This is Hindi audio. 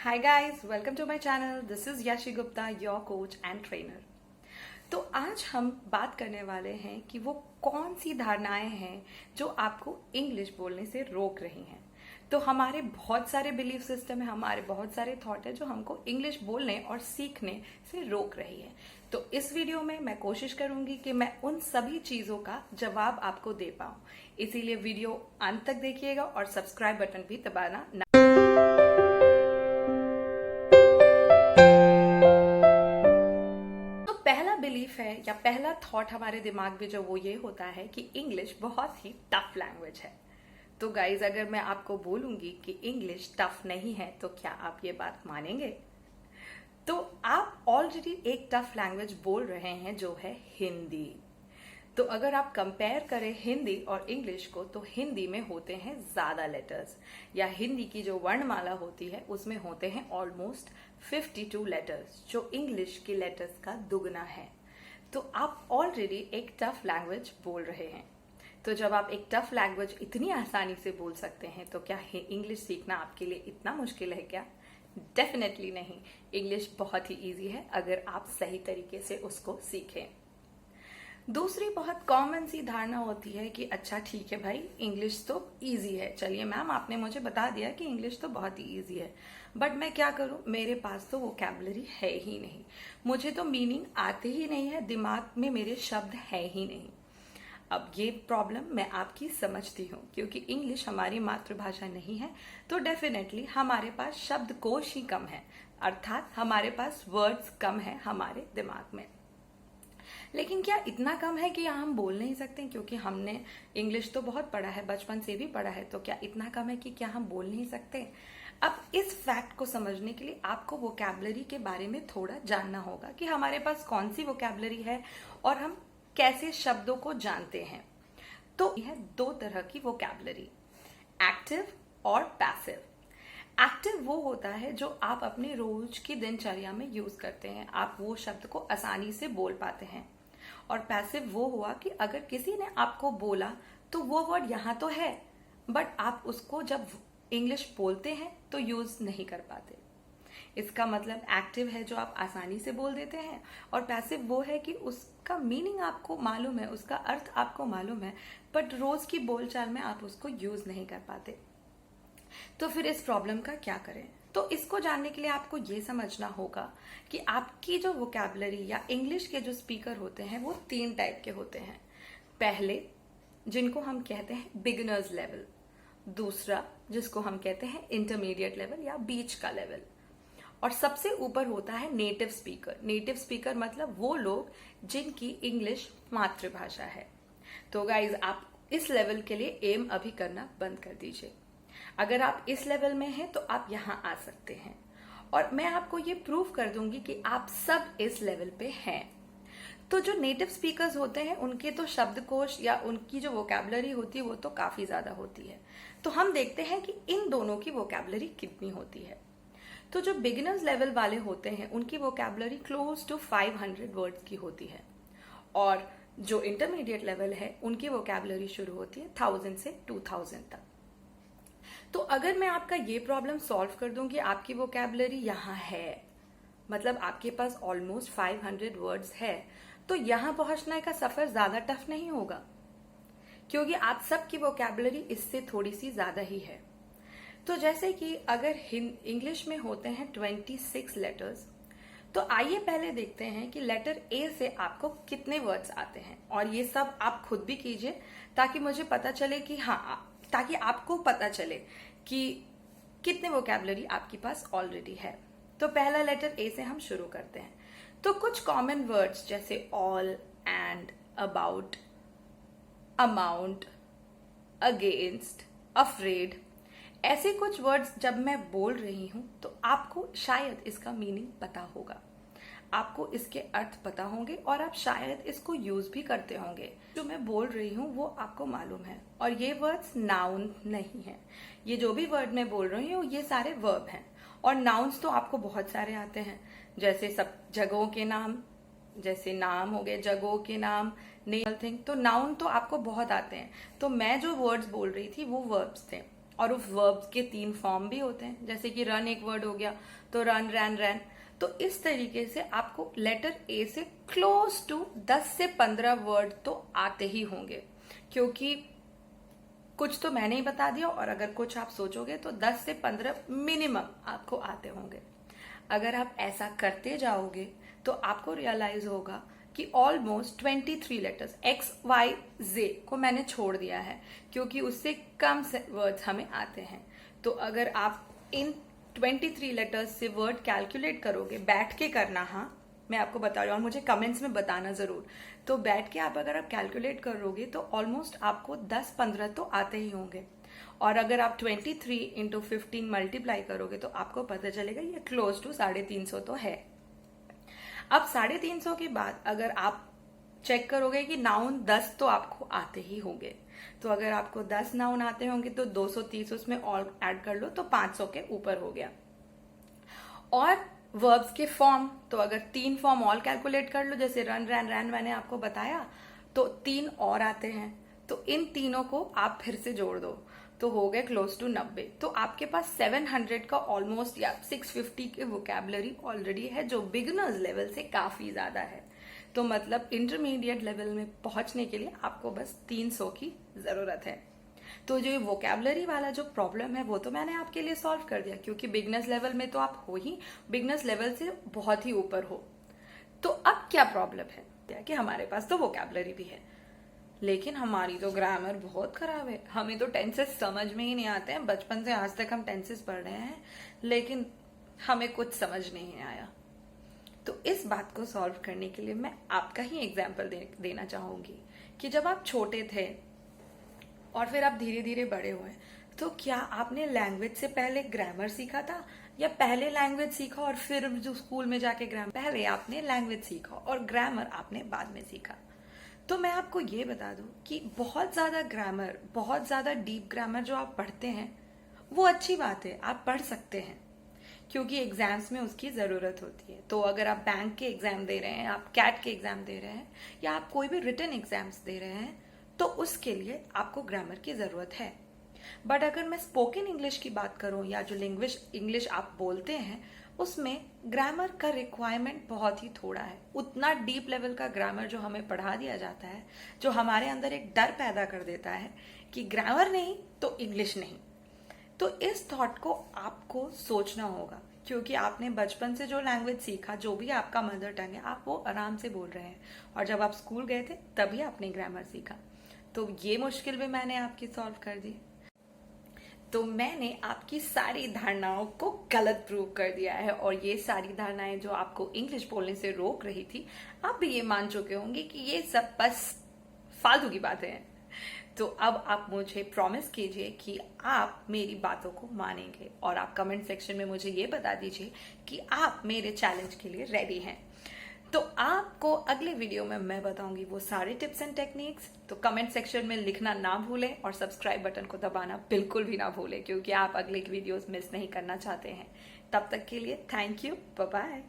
Hi guys, welcome to my channel. This is Yashi Gupta, your coach and trainer. तो आज हम बात करने वाले हैं कि वो कौन सी धारणाएं हैं जो आपको इंग्लिश बोलने से रोक रही हैं। तो हमारे बहुत सारे बिलीफ सिस्टम है, हमारे बहुत सारे थॉट है जो हमको इंग्लिश बोलने और सीखने से रोक रही है। तो इस वीडियो में मैं कोशिश करूंगी कि मैं उन सभी चीजों का जवाब आपको दे पाऊं। इसीलिए वीडियो अंत तक देखिएगा और सब्सक्राइब बटन भी दबाना ना। पहला बिलीफ है या पहला थॉट हमारे दिमाग में जो वो ये होता है कि इंग्लिश बहुत ही टफ लैंग्वेज है। तो गाइज, अगर मैं आपको बोलूंगी कि इंग्लिश टफ नहीं है तो क्या आप ये बात मानेंगे? तो आप ऑलरेडी एक टफ लैंग्वेज बोल रहे हैं जो है हिंदी। तो अगर आप कंपेयर करें हिंदी और इंग्लिश को तो हिंदी में होते हैं ज्यादा लेटर्स, या हिंदी की जो वर्णमाला होती है उसमें होते हैं ऑलमोस्ट 52 लेटर्स, जो इंग्लिश की लेटर्स का दुगना है। तो आप ऑलरेडी एक टफ लैंग्वेज बोल रहे हैं। तो जब आप एक टफ लैंग्वेज इतनी आसानी से बोल सकते हैं तो क्या इंग्लिश सीखना आपके लिए इतना मुश्किल है क्या? डेफिनेटली नहीं। इंग्लिश बहुत ही इजी है अगर आप सही तरीके से उसको सीखें। दूसरी बहुत कॉमन सी धारणा होती है कि अच्छा ठीक है भाई, इंग्लिश तो इजी है। चलिए मैम, आपने मुझे बता दिया कि इंग्लिश तो बहुत ही इजी है, बट मैं क्या करूं, मेरे पास तो वोकैबुलरी है ही नहीं, मुझे तो मीनिंग आते ही नहीं है, दिमाग में मेरे शब्द है ही नहीं। अब ये प्रॉब्लम मैं आपकी समझती हूँ, क्योंकि इंग्लिश हमारी मातृभाषा नहीं है तो डेफिनेटली हमारे पास शब्दकोश ही कम है, अर्थात हमारे पास वर्ड्स कम है हमारे दिमाग में। लेकिन क्या इतना कम है कि हम बोल नहीं सकते? क्योंकि हमने इंग्लिश तो बहुत पढ़ा है, बचपन से भी पढ़ा है, तो क्या इतना कम है कि क्या हम बोल नहीं सकते? अब इस फैक्ट को समझने के लिए आपको वोकैबुलरी के बारे में थोड़ा जानना होगा कि हमारे पास कौन सी वोकैबुलरी है और हम कैसे शब्दों को जानते हैं। तो यह दो तरह की वोकैबुलरी, एक्टिव और पैसिव। एक्टिव वो होता है जो आप अपने रोज की दिनचर्या में यूज करते हैं, आप वो शब्द को आसानी से बोल पाते हैं। और पैसिव वो हुआ कि अगर किसी ने आपको बोला तो वो वर्ड यहाँ तो है, बट आप उसको जब इंग्लिश बोलते हैं तो यूज नहीं कर पाते। इसका मतलब एक्टिव है जो आप आसानी से बोल देते हैं, और पैसिव वो है कि उसका मीनिंग आपको मालूम है, उसका अर्थ आपको मालूम है, बट रोज की बोलचाल में आप उसको यूज नहीं कर पाते। तो फिर इस प्रॉब्लम का क्या करें? तो इसको जानने के लिए आपको ये समझना होगा कि आपकी जो वोकैबुलरी या इंग्लिश के जो स्पीकर होते हैं वो 3 टाइप के होते हैं। पहले, जिनको हम कहते हैं बिगिनर्स लेवल। दूसरा, जिसको हम कहते हैं इंटरमीडिएट लेवल या बीच का लेवल। और सबसे ऊपर होता है नेटिव स्पीकर। नेटिव स्पीकर मतलब वो लोग जिनकी इंग्लिश मातृभाषा है। तो गाइज, आप इस लेवल के लिए एम अभी करना बंद कर दीजिए। अगर आप इस लेवल में हैं तो आप यहां आ सकते हैं, और मैं आपको ये प्रूव कर दूंगी कि आप सब इस लेवल पे हैं। तो जो नेटिव स्पीकर्स होते हैं उनके तो शब्दकोश या उनकी जो वोकैबुलरी होती है वो तो काफी ज्यादा होती है। तो हम देखते हैं कि इन दोनों की वोकैबुलरी कितनी होती है। तो जो बिगिनर्स लेवल वाले होते हैं उनकी वोकैबुलरी क्लोज टू 500 वर्ड्स की होती है, और जो इंटरमीडिएट लेवल है उनकी वोकैबुलरी शुरू होती है 1000 से 2000 तक। तो अगर मैं आपका ये प्रॉब्लम सॉल्व कर दूं कि आपकी वोकैबुलरी यहाँ है, मतलब आपके पास ऑलमोस्ट 500 वर्ड्स है, तो यहाँ पहुंचने का सफर ज्यादा टफ नहीं होगा, क्योंकि आप सबकी वोकैबुलरी इससे थोड़ी सी ज्यादा ही है। तो जैसे कि अगर इंग्लिश में होते हैं 26 लेटर्स, तो आइए पहले देखते हैं कि लेटर ए से आपको कितने वर्ड्स आते हैं, और ये सब आप खुद भी कीजिए ताकि मुझे पता चले कि ताकि आपको पता चले कि कितने वोकैबुलरी आपके पास ऑलरेडी है। तो पहला लेटर ए से हम शुरू करते हैं। तो कुछ कॉमन वर्ड्स जैसे all, and, about, amount, against, afraid, ऐसे कुछ वर्ड्स जब मैं बोल रही हूं तो आपको शायद इसका मीनिंग पता होगा, आपको इसके अर्थ पता होंगे, और आप शायद इसको यूज भी करते होंगे। जो मैं बोल रही हूँ वो आपको मालूम है, और ये वर्ड्स नाउन नहीं है। ये जो भी वर्ड मैं बोल रही हूँ ये सारे वर्ब हैं, और नाउन्स तो आपको बहुत सारे आते हैं, जैसे सब जगहों के नाम, जैसे नाम हो गए, जगहों के नाम, नेम थिंग। तो नाउन तो आपको बहुत आते हैं। तो मैं जो वर्ड्स बोल रही थी वो वर्ब्स थे। और उस वर्ब के 3 फॉर्म भी होते हैं, जैसे कि रन एक वर्ड हो गया तो रन, रैन, रैन। तो इस तरीके से आपको लेटर ए से क्लोज टू 10 से 15 वर्ड तो आते ही होंगे, क्योंकि कुछ तो मैंने ही बता दिया, और अगर कुछ आप सोचोगे तो 10 से 15 मिनिमम आपको आते होंगे। अगर आप ऐसा करते जाओगे तो आपको रियलाइज होगा कि ऑलमोस्ट 23 लेटर्स XYZ को मैंने छोड़ दिया है, क्योंकि उससे कम वर्ड्स हमें आते हैं। तो अगर आप इन 23 लेटर्स से वर्ड कैलकुलेट करोगे, बैठ के करना, हाँ मैं आपको बता रही हूँ, और मुझे कमेंट्स में बताना जरूर। तो बैठ के अगर आप कैलकुलेट करोगे तो ऑलमोस्ट आपको 10-15 तो आते ही होंगे। और अगर आप 23 इंटू 15 मल्टीप्लाई करोगे तो आपको पता चलेगा ये क्लोज टू 350 तो है। अब 350 के बाद अगर आप चेक करोगे कि नाउन 10 तो आपको आते ही होंगे, तो अगर आपको 10 नाउन आते होंगे तो 230 उसमें और ऐड कर लो तो 500 के ऊपर हो गया। और वर्ब्स के फॉर्म, तो अगर 3 फॉर्म ऑल कैलकुलेट कर लो, जैसे रन, रैन, रैन मैंने आपको बताया, तो 3 और आते हैं। तो इन तीनों को आप फिर से जोड़ दो तो हो गए क्लोज टू 90। तो आपके पास 700 का ऑलमोस्ट या 650 की वोकैबुलरी ऑलरेडी है, जो बिगिनर्स लेवल से काफी ज्यादा है। तो मतलब इंटरमीडिएट लेवल में पहुंचने के लिए आपको बस 300 की जरूरत है। तो जो वोकैबुलरी वाला जो प्रॉब्लम है वो तो मैंने आपके लिए सॉल्व कर दिया, क्योंकि बिगनर्स लेवल में तो आप हो ही, बिगनर्स लेवल से बहुत ही ऊपर हो। तो अब क्या प्रॉब्लम है कि हमारे पास तो वोकैबुलरी भी है, लेकिन हमारी तो ग्रामर बहुत खराब है। हमें तो टेंसेस समझ में ही नहीं आते हैं। बचपन से आज तक हम टेंसेस पढ़ रहे हैं, लेकिन हमें कुछ समझ नहीं आया। तो इस बात को सॉल्व करने के लिए मैं आपका ही एग्जाम्पल देना चाहूंगी कि जब आप छोटे थे और फिर आप धीरे धीरे बड़े हुए, तो क्या आपने लैंग्वेज से पहले ग्रामर सीखा था, या पहले लैंग्वेज सीखा और फिर जो स्कूल में जाके ग्रामर? पहले आपने लैंग्वेज सीखा और ग्रामर आपने बाद में सीखा। तो मैं आपको ये बता दूं कि बहुत ज्यादा ग्रामर, बहुत ज्यादा डीप ग्रामर जो आप पढ़ते हैं वो अच्छी बात है, आप पढ़ सकते हैं, क्योंकि एग्जाम्स में उसकी जरूरत होती है। तो अगर आप बैंक के एग्जाम दे रहे हैं, आप कैट के एग्जाम दे रहे हैं, या आप कोई भी रिटन एग्जाम्स दे रहे हैं, तो उसके लिए आपको ग्रामर की जरूरत है। बट अगर मैं स्पोकन इंग्लिश की बात करूं, या जो लैंग्वेज इंग्लिश आप बोलते हैं, उसमें ग्रामर का रिक्वायरमेंट बहुत ही थोड़ा है। उतना डीप लेवल का ग्रामर जो हमें पढ़ा दिया जाता है, जो हमारे अंदर एक डर पैदा कर देता है कि ग्रामर नहीं तो इंग्लिश नहीं। तो इस थॉट को आपको सोचना होगा, क्योंकि आपने बचपन से जो लैंग्वेज सीखा, जो भी आपका मदर टंग है, आप वो आराम से बोल रहे हैं, और जब आप स्कूल गए थे तभी आपने ग्रामर सीखा। तो ये मुश्किल भी मैंने आपकी सॉल्व कर दी। तो मैंने आपकी सारी धारणाओं को गलत प्रूव कर दिया है, और ये सारी धारणाएं जो आपको इंग्लिश बोलने से रोक रही थी, आप भी ये मान चुके होंगे कि ये सब बस फालतू की बातें हैं। तो अब आप मुझे प्रॉमिस कीजिए कि आप मेरी बातों को मानेंगे, और आप कमेंट सेक्शन में मुझे ये बता दीजिए कि आप मेरे चैलेंज के लिए रेडी हैं। तो आपको अगले वीडियो में मैं बताऊंगी वो सारे टिप्स एंड टेक्निक्स। तो कमेंट सेक्शन में लिखना ना भूलें, और सब्सक्राइब बटन को दबाना बिल्कुल भी ना भूलें, क्योंकि आप अगले वीडियोस मिस नहीं करना चाहते हैं। तब तक के लिए थैंक यू, बाय बाय।